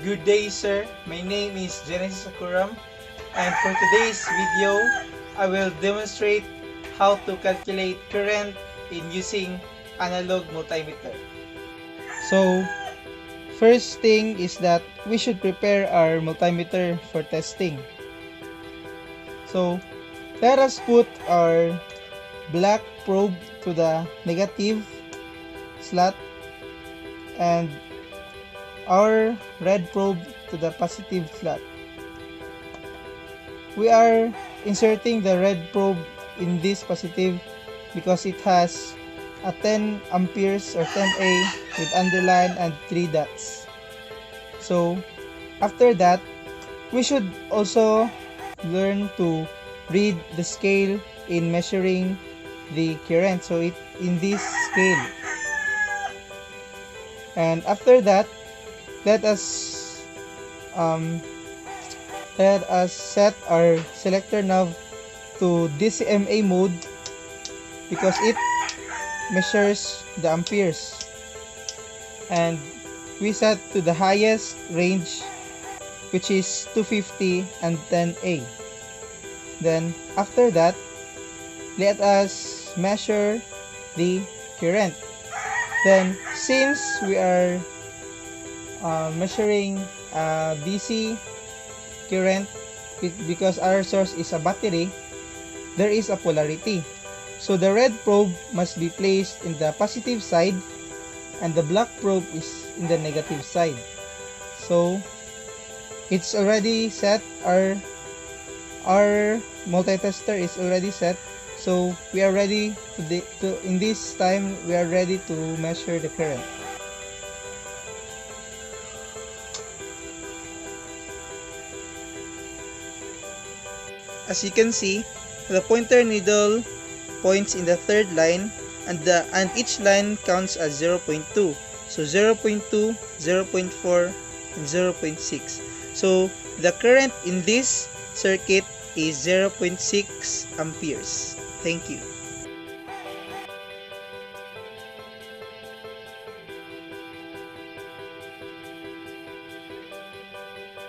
Good day, sir. My name is Genesis Akuram, and for today's video, I will demonstrate how to calculate current in using analog multimeter. So, first thing is that we should prepare our multimeter for testing. So, let us put our black probe to the negative slot and our red probe to the positive slot. We are inserting the red probe in this positive because it has a 10 amperes or 10A with underline and 3 dots. So after that, we should also learn to read the scale in measuring the current. So it in this scale. And after that, let us set our selector knob to DCMA mode because it measures the amperes, and we set to the highest range, which is 250 and 10A. Then after that, let us measure the current. Then since we are measuring DC current because our source is a battery, there is a polarity. So the red probe must be placed in the positive side and the black probe is in the negative side. So it's already set. Our multitester is already set. So we are ready in this time we are ready to measure the current. As you can see, the pointer needle points in the third line and each line counts as 0.2. So 0.2, 0.4, and 0.6. So the current in this circuit is 0.6 amperes. Thank you.